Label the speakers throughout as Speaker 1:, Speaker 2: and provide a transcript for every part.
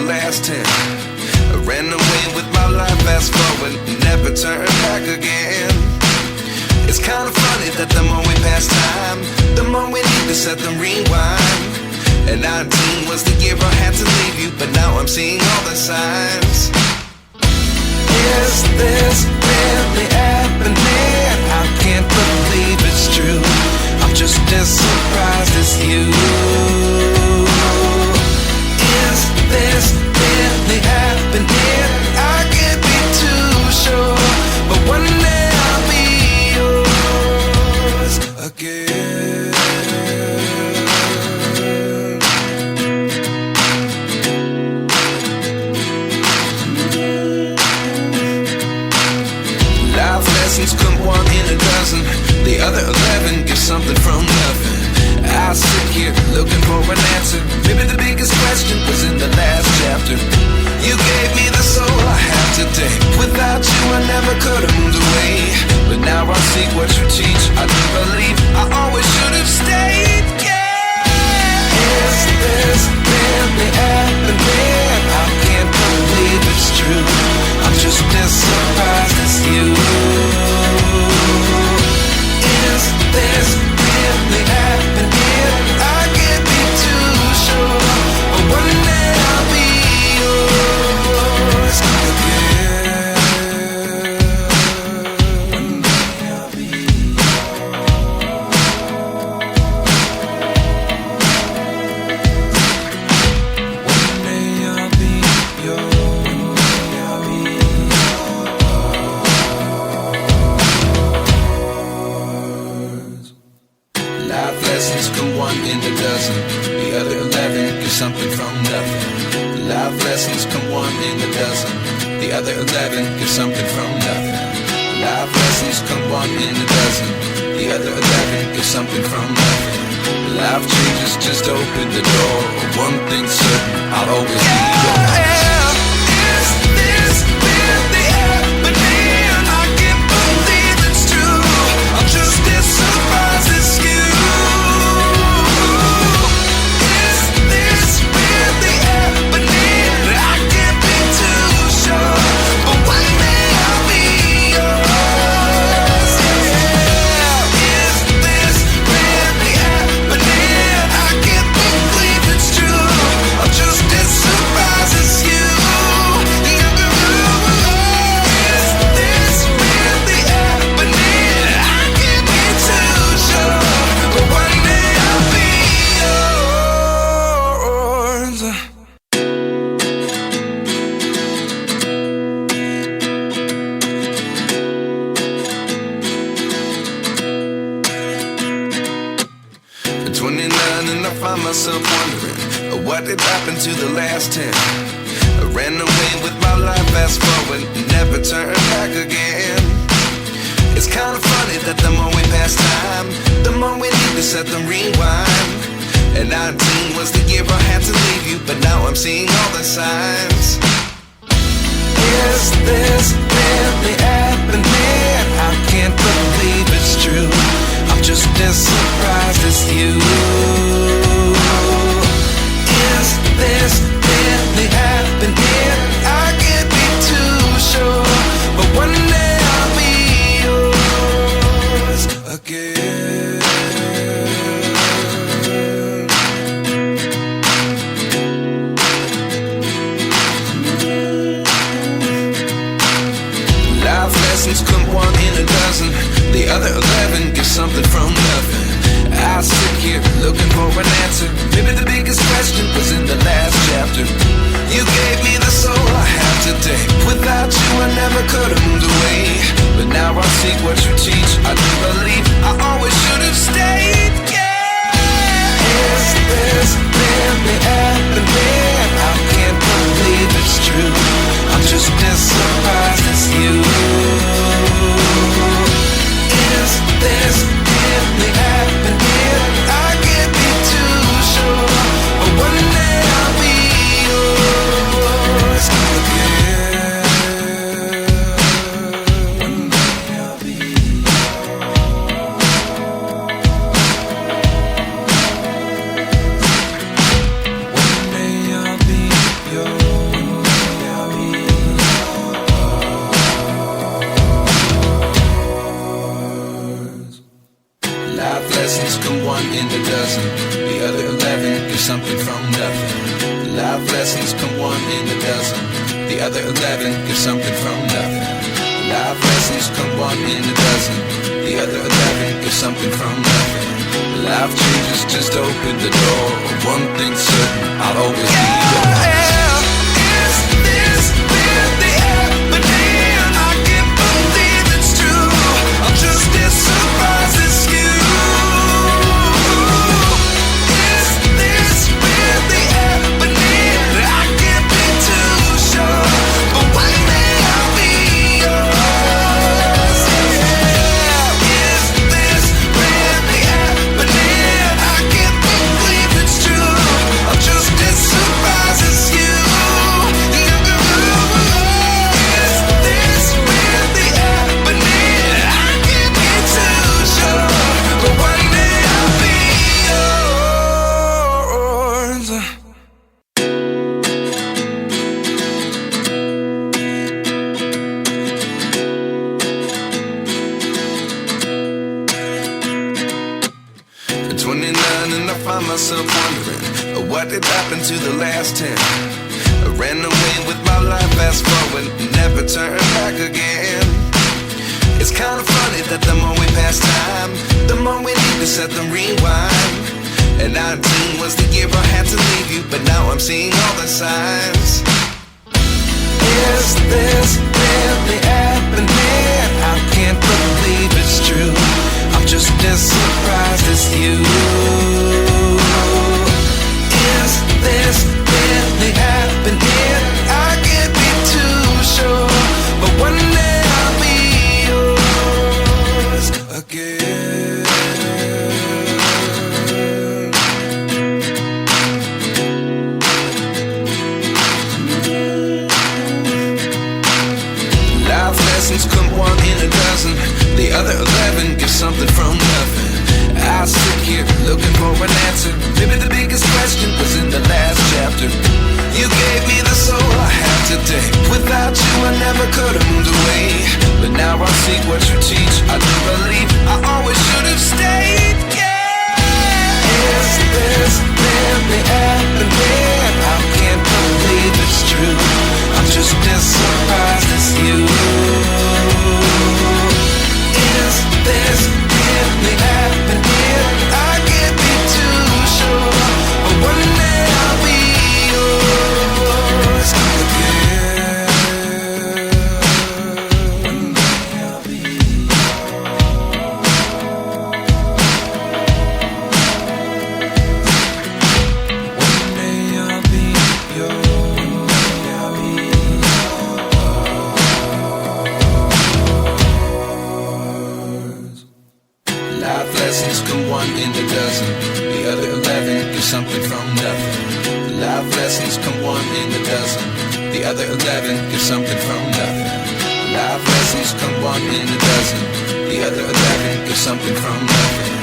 Speaker 1: last 10. I ran away with my life, fast forward, never turn back again. It's kind of funny that the more we pass time, the more we need to set the rewind. And 19 was the year I had to leave you, but now I'm seeing all the signs. Is this really happening? I can't believe it's true. I'm just as surprised as you. Is this really happening? I can't be too sure, but one day I'll be yours again. Life lessons come one in a dozen. The other 11 give something from nothing. I sit here looking for an answer. Maybe the biggest question was in the last chapter. You gave me the soul I have today. Without you I never could have moved away. But now I see what you teach. I do believe I always should have stayed. Yeah. Is this really happening? I can't believe it's true. I'm just as surprised as you. Is this really happening? I can't be too sure, but one day I'll be yours again. One day I'll be yours. One day I'll be yours. Life lessons come one in a dozen. The other 11 give something from nothing. Life lessons come one in a dozen. The other 11 give something from nothing. Life lessons come one in a dozen. The other 11 give something from nothing. Life changes just open the door. One thing's certain, I'll always be yours. Is this really happening? I can't believe it's true. I'm just as surprised as you. Is this really happening? I can't be too sure, but one day I'll be yours. Yeah. Is this really happening? I can't believe it's true. I'm just as surprised as you. Is this really happening? I can't be too sure, but one day I'll be yours. 29 and I find myself wondering what did happen to the last 10. I ran away with my life, fast forward, never turn back again. It's kind of funny that the more we pass time, the more we need to set the rewind. And 19 was the year I had to leave you, but now I'm seeing all the signs. Is this really happening? I can't believe it's true. I'm just as surprised as you. Is this really happening? I can't be too sure, but one day I'll be yours again. Life lessons come one in a dozen. The other 11 give something from nothing. I sit here looking for an answer. Maybe the biggest question was in the last chapter. You gave me the soul I have today. Without you I never could have moved away. But now I see what you teach. I do believe I always should have stayed. Yeah. Is this really happening? I can't believe it's true. I'm just as surprised as you. Is this really happening? I can't be too sure, but one day I'll be yours again. One day I'll be yours. one in a dozen. The other 11 give something from nothing. Life lessons come one in a dozen. The other 11 give something from nothing. Life changes just open the door. One thing's certain, I'll always be yours. Is this really happening? I can't believe it's true. I'm just as surprised as you. Is this really happening? I can't be too sure, but one day I'll be yours. Is this really happening? I can't believe it's true. I'm just as surprised as you. Is this really happening? I can't be too sure, but one day I'll be yours. At 29 and I find myself wondering, what did happen to the last 10? I ran away with my life, fast forward, never turn back again. It's kind of funny that the more we pass time, the more we need to set the rewind. And 19 was the year I had to leave you, but now I'm seeing all the signs. Is this really happening? I can't believe it's true. I'm just as surprised as you. Is this really happening? I can't be too sure, but one day I'll be yours again. Life lessons come one in a dozen. The other 11 give something from nothing. I sit here looking for an answer. Maybe the biggest question was in the last chapter. You gave me the soul I have today. Without you I never could have moved away. But now I see what you teach. I do believe I always should have stayed. Yeah. Is this really happening? I can't believe it's true. I'm just as surprised as you. Is this really happening? I can't be too sure, but one day I'll be yours again. One day I'll be yours. One day I'll be yours. One day I'll be yours. Life lessons come one in a dozen. The other 11 give something from nothing. Life lessons come one in a dozen. The other 11 give something from nothing. Life lessons come one in a dozen. The other 11 give something from nothing.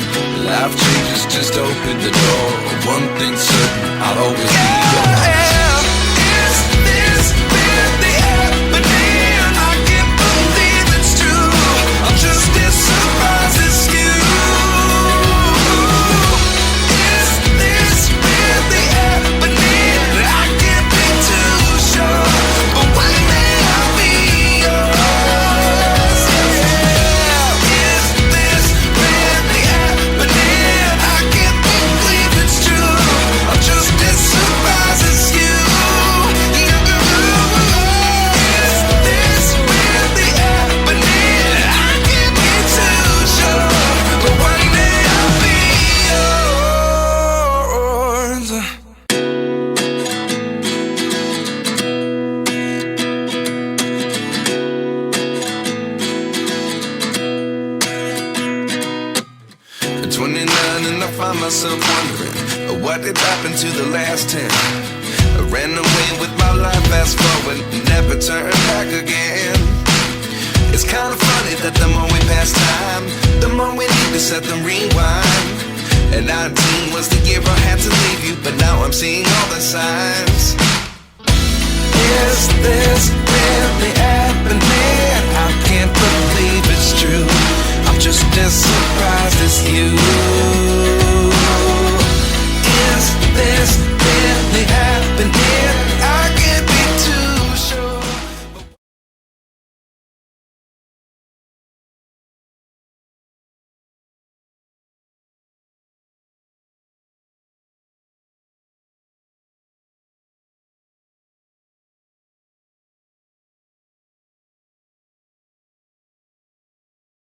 Speaker 1: Life changes just open the door. One thing's certain, I'll always be yours. Is this really happening? I can't believe it's true. I'm just as surprised as you. Is this really happening? I can't be too sure, but one day I'll be yours. Is this really happening? I can't believe it's true. I'm just as surprised as you. Is this really happening? I can't be too sure, but one day I'll be yours. At 29 and I find myself wondering, what did happen to the last 10? I ran away with my life, fast forward, never turn back again. It's kind of funny that the more we pass time, the more we need to set the rewind. And 19 was the year I had to leave you, but now I'm seeing all the signs. Is this really happening? I can't believe it's true. I'm just as surprised as you.